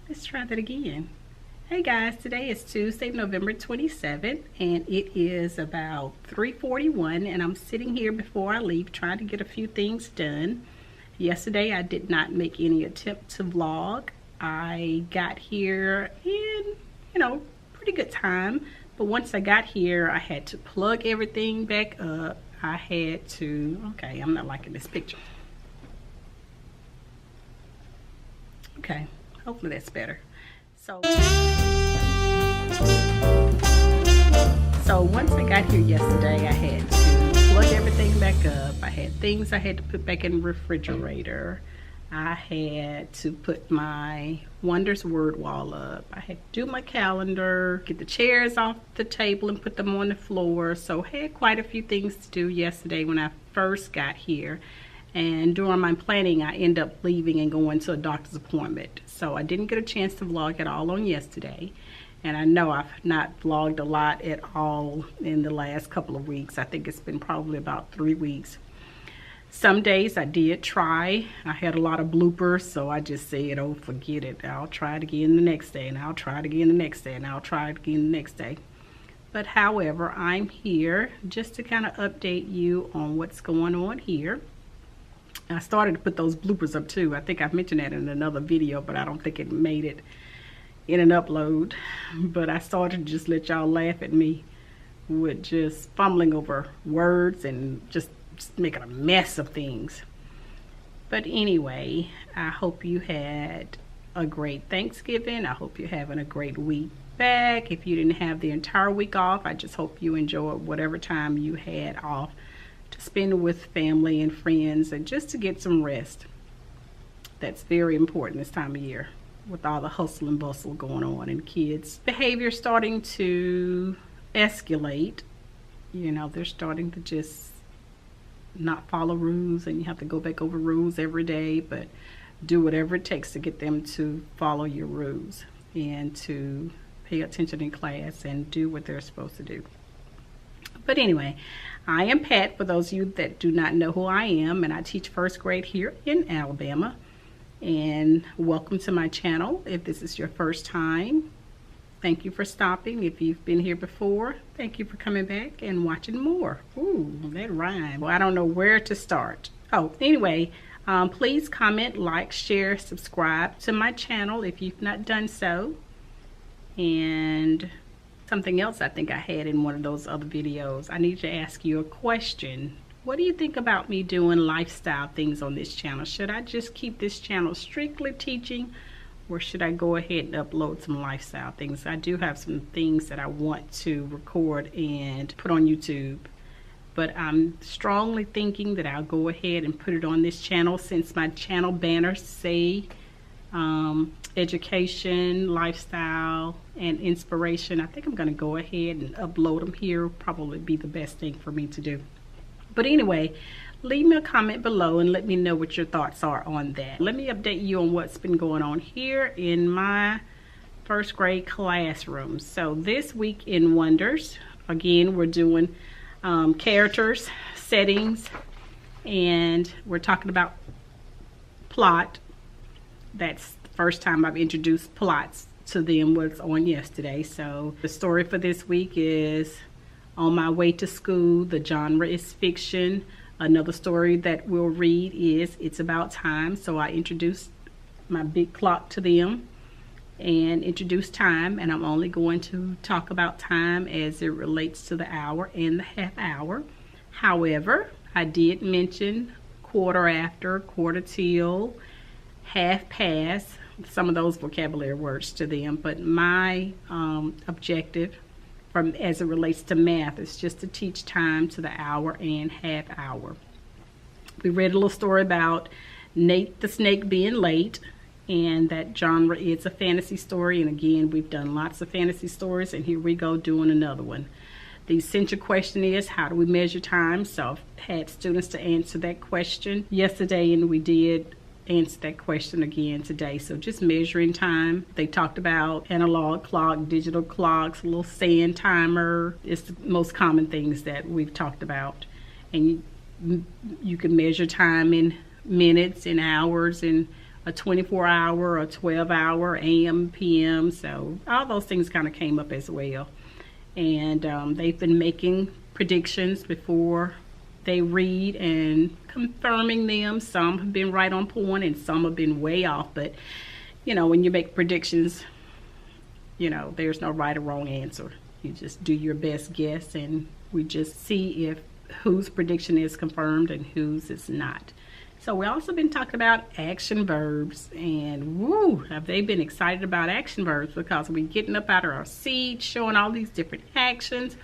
Let's try that again. Hey guys, today is Tuesday, November 27th, and it is about 3:41, and I'm sitting here before I leave trying to get a few things done. Yesterday I did not make any attempt to vlog. I got here in, pretty good time, but once I got here I had to plug everything back up. I had to, okay, I'm not liking this picture. Okay, hopefully that's better. So once I got here yesterday, I had to plug everything back up. I had things I had to put back in the refrigerator. I had to put my Wonders word wall up. I had to do my calendar, get the chairs off the table and put them on the floor. So I had quite a few things to do yesterday when I first got here. And during my planning, I ended up leaving and going to a doctor's appointment. So I didn't get a chance to vlog at all on yesterday. And I know I've not vlogged a lot at all in the last couple of weeks. I think it's been probably about 3 weeks. Some days I did try. I had a lot of bloopers, so I just said, oh, forget it. I'll try it again the next day, and I'll try it again the next day, and I'll try it again the next day. But however, I'm here just to kind of update you on what's going on here. I started to put those bloopers up too. I think I've mentioned that in another video, but I don't think it made it in an upload. But I started to just let y'all laugh at me with just fumbling over words and just making a mess of things. But anyway, I hope you had a great Thanksgiving. I hope you're having a great week back. If you didn't have the entire week off, I just hope you enjoyed whatever time you had off to spend with family and friends and just to get some rest. That's very important this time of year with all the hustle and bustle going on and kids' behavior starting to escalate. They're starting to just not follow rules, and you have to go back over rules every day, but do whatever it takes to get them to follow your rules and to pay attention in class and do what they're supposed to do. But anyway, I am Pat, for those of you that do not know who I am, and I teach first grade here in Alabama. And welcome to my channel. If this is your first time, thank you for stopping. If you've been here before, thank you for coming back and watching more. Ooh, that rhymed. Well, I don't know where to start. Oh, anyway, please comment, like, share, subscribe to my channel if you've not done so. And something else I think I had in one of those other videos, I need to ask you a question. What do you think about me doing lifestyle things on this channel? Should I just keep this channel strictly teaching, or should I go ahead and upload some lifestyle things? I do have some things that I want to record and put on YouTube, but I'm strongly thinking that I'll go ahead and put it on this channel, since my channel banners say education, lifestyle, and inspiration. I think I'm going to go ahead and upload them here. Probably be the best thing for me to do. But anyway, leave me a comment below and let me know what your thoughts are on that. Let me update you on what's been going on here in my first grade classroom. So this week in Wonders, again, we're doing characters, settings, and we're talking about plot. That's the first time I've introduced plots to them, was on yesterday. So the story for this week is On My Way to School. The genre is fiction. Another story that we'll read is It's About Time. So I introduced my big clock to them and introduced time, and I'm only going to talk about time as it relates to the hour and the half hour. However, I did mention quarter after, quarter till, half past, some of those vocabulary words to them. But my objective as it relates to math is just to teach time to the hour and half hour. We read a little story about Nate the Snake being late, and that genre is a fantasy story. And again, we've done lots of fantasy stories, and here we go doing another one. The essential question is, how do we measure time? So I've had students to answer that question yesterday, and we did answer that question again today. So just measuring time. They talked about analog clock, digital clocks, a little sand timer. It's the most common things that we've talked about. And you can measure time in minutes and hours and a 24-hour or 12-hour, AM, PM. So all those things kind of came up as well. And they've been making predictions before they read and confirming them. Some have been right on point and some have been way off. But, you know, when you make predictions, you know, there's no right or wrong answer. You just do your best guess, and we just see if whose prediction is confirmed and whose is not. So we also been talking about action verbs, and woo, have they been excited about action verbs, because we're getting up out of our seat, showing all these different actions,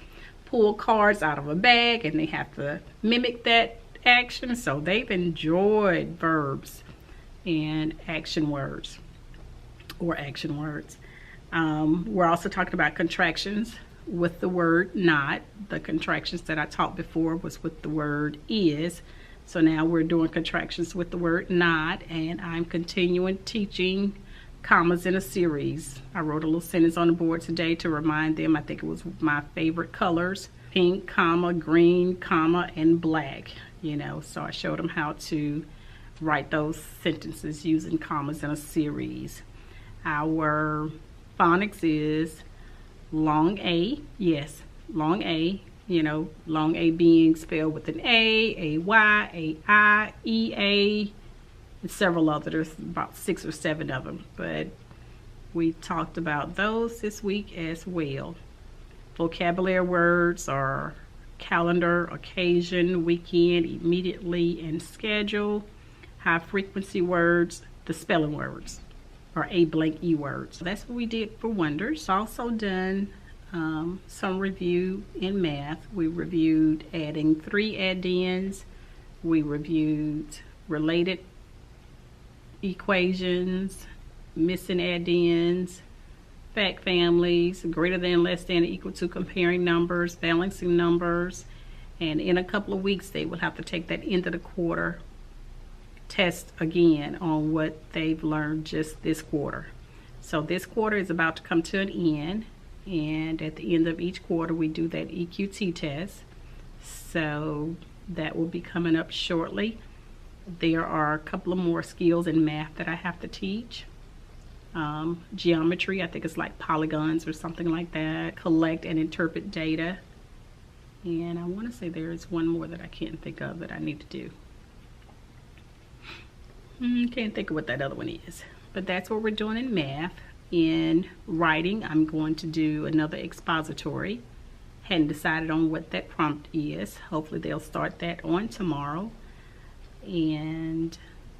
pull cards out of a bag, and they have to mimic that action. So they've enjoyed verbs and action words or action words. We're also talking about contractions with the word not. The contractions that I taught before was with the word is. So now we're doing contractions with the word not, and I'm continuing teaching commas in a series. I wrote a little sentence on the board today to remind them. I think it was my favorite colors: pink, comma, green, comma, and black. You know, so I showed them how to write those sentences using commas in a series. Our phonics is long A, yes, long A. You know, long A being spelled with an A, Y, A-I, E-A, and several others. There's about 6 or 7 of them. But we talked about those this week as well. Vocabulary words are calendar, occasion, weekend, immediately, and schedule. High frequency words, the spelling words, or A blank E words. So that's what we did for Wonders. Also done some review in math. We reviewed adding 3 add-ins. We reviewed related equations, missing add-ins, fact families, greater than, less than, equal to, comparing numbers, balancing numbers. And in a couple of weeks, they will have to take that end of the quarter test again on what they've learned just this quarter. So this quarter is about to come to an end. And at the end of each quarter, we do that EQT test. So that will be coming up shortly. There are a couple of more skills in math that I have to teach. Geometry, I think it's like polygons or something like that. Collect and interpret data. And I want to say there is one more that I can't think of that I need to do. Can't think of what that other one is. But that's what we're doing in math. In writing, I'm going to do another expository. Hadn't decided on what that prompt is. Hopefully they'll start that on tomorrow. And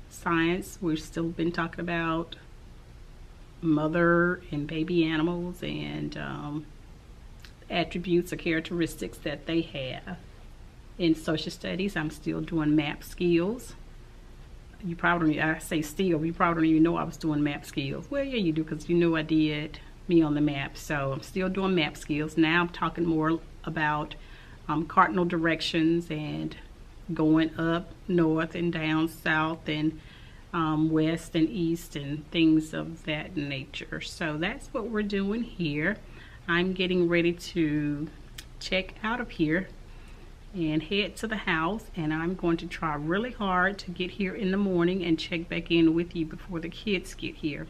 science, we've still been talking about mother and baby animals and attributes or characteristics that they have. In social studies, I'm still doing map skills. You probably, I say still, you probably don't even know I was doing map skills. Well, yeah, you do, because you know I did me on the map. So I'm still doing map skills. Now I'm talking more about cardinal directions and going up, north, and down, south, and west and east, and things of that nature. So that's what we're doing here. I'm getting ready to check out of here and head to the house, and I'm going to try really hard to get here in the morning and check back in with you before the kids get here.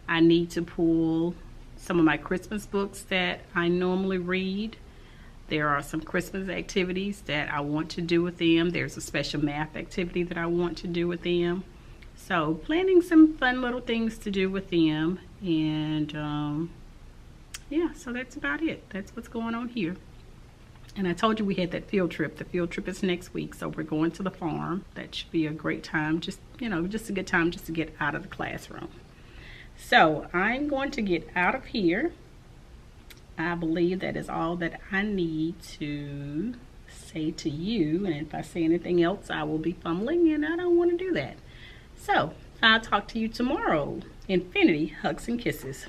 I need to pull some of my Christmas books that I normally read. There are some Christmas activities that I want to do with them. There's a special math activity that I want to do with them. So planning some fun little things to do with them. And yeah, so that's about it. That's what's going on here. And I told you we had that field trip. The field trip is next week, so we're going to the farm. That should be a great time. Just, you know, just a good time just to get out of the classroom. So I'm going to get out of here. I believe that is all that I need to say to you. And if I say anything else, I will be fumbling, and I don't want to do that. So I'll talk to you tomorrow. Infinity hugs and kisses.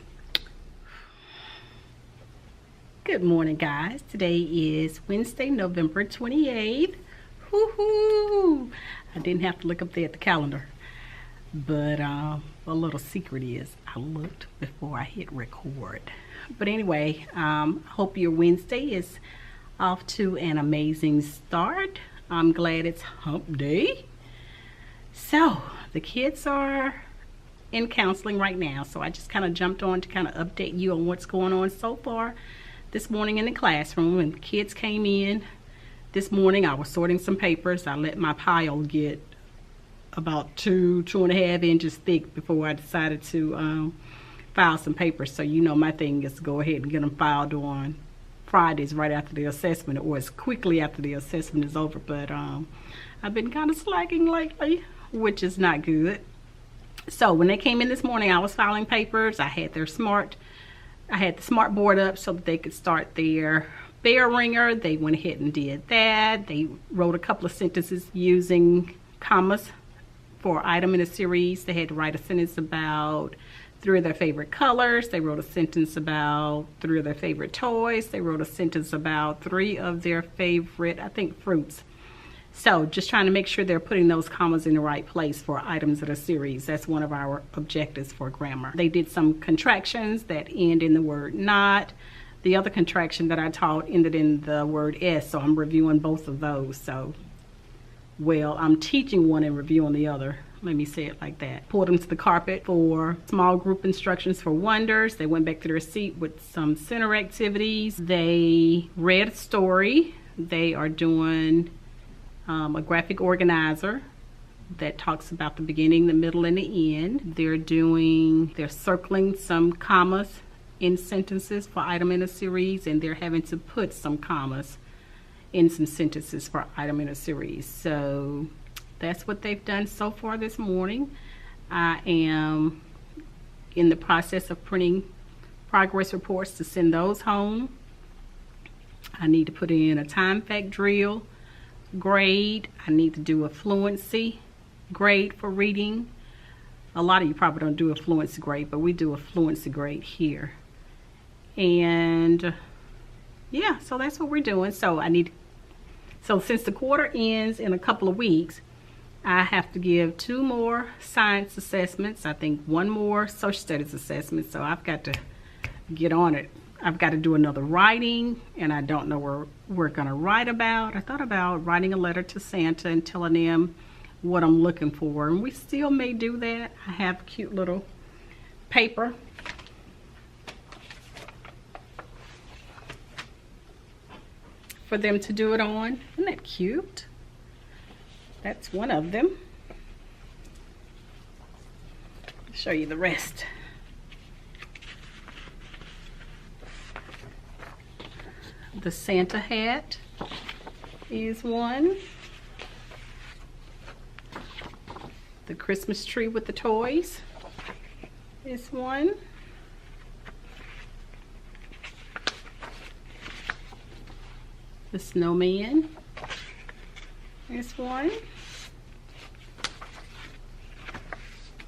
Good morning, guys. Today is Wednesday, November 28th. Woohoo! I didn't have to look up there at the calendar. But a little secret is I looked before I hit record. But anyway, hope your Wednesday is off to an amazing start. I'm glad it's hump day. So the kids are in counseling right now, so I just kind of jumped on to kind of update you on what's going on so far this morning in the classroom. When the kids came in this morning, I was sorting some papers. I let my pile get about 2.5 inches thick before I decided to file some papers. So you know my thing is to go ahead and get them filed on Fridays right after the assessment, or as quickly after the assessment is over. But I've been kind of slacking lately, which is not good. So when they came in this morning, I was filing papers. I had the smart board up so that they could start their bell ringer. They went ahead and did that. They wrote a couple of sentences using commas for item in a series. They had to write a sentence about 3 of their favorite colors. They wrote a sentence about 3 of their favorite toys. They wrote a sentence about 3 of their favorite, I think, fruits. So just trying to make sure they're putting those commas in the right place for items in a series. That's one of our objectives for grammar. They did some contractions that end in the word not. The other contraction that I taught ended in the word s, so I'm reviewing both of those. So, well, I'm teaching one and reviewing the other. Let me say it like that. Pulled them to the carpet for small group instructions for Wonders. They went back to their seat with some center activities. They read a story. They are doing a graphic organizer that talks about the beginning, the middle, and the end. They're circling some commas in sentences for item in a series, and they're having to put some commas in some sentences for item in a series. So that's what they've done so far this morning. I am in the process of printing progress reports to send those home. I need to put in a time fact drill grade. I need to do a fluency grade for reading. A lot of you probably don't do a fluency grade, but we do a fluency grade here. And yeah, so that's what we're doing. So since the quarter ends in a couple of weeks, I have to give 2 more science assessments. I think 1 more social studies assessment. So I've got to get on it. I've got to do another writing, and I don't know where we're going to write about. I thought about writing a letter to Santa and telling them what I'm looking for, and we still may do that. I have a cute little paper for them to do it on. Isn't that cute? That's one of them. I'll show you the rest. The Santa hat is one. The Christmas tree with the toys is one. The snowman is one.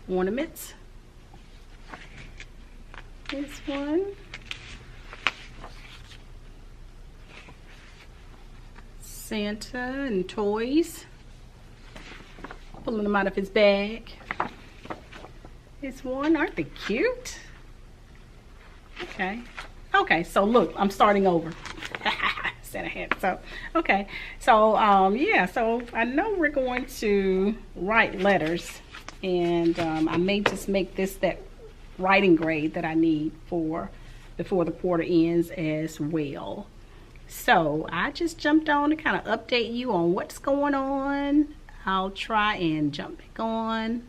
Ornaments is one. Santa and toys, pulling them out of his bag is one. Aren't they cute? Okay, so look, I'm starting over. Santa hat. So okay, so yeah, so I know we're going to write letters, and I may just make this that writing grade that I need for before the quarter ends as well. So I just jumped on to kind of update you on what's going on. I'll try and jump back on.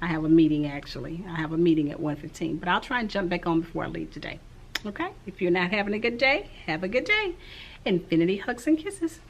I have a meeting actually. I have a meeting at 1:15, but I'll try and jump back on before I leave today. Okay? If you're not having a good day, have a good day. Infinity hugs and kisses.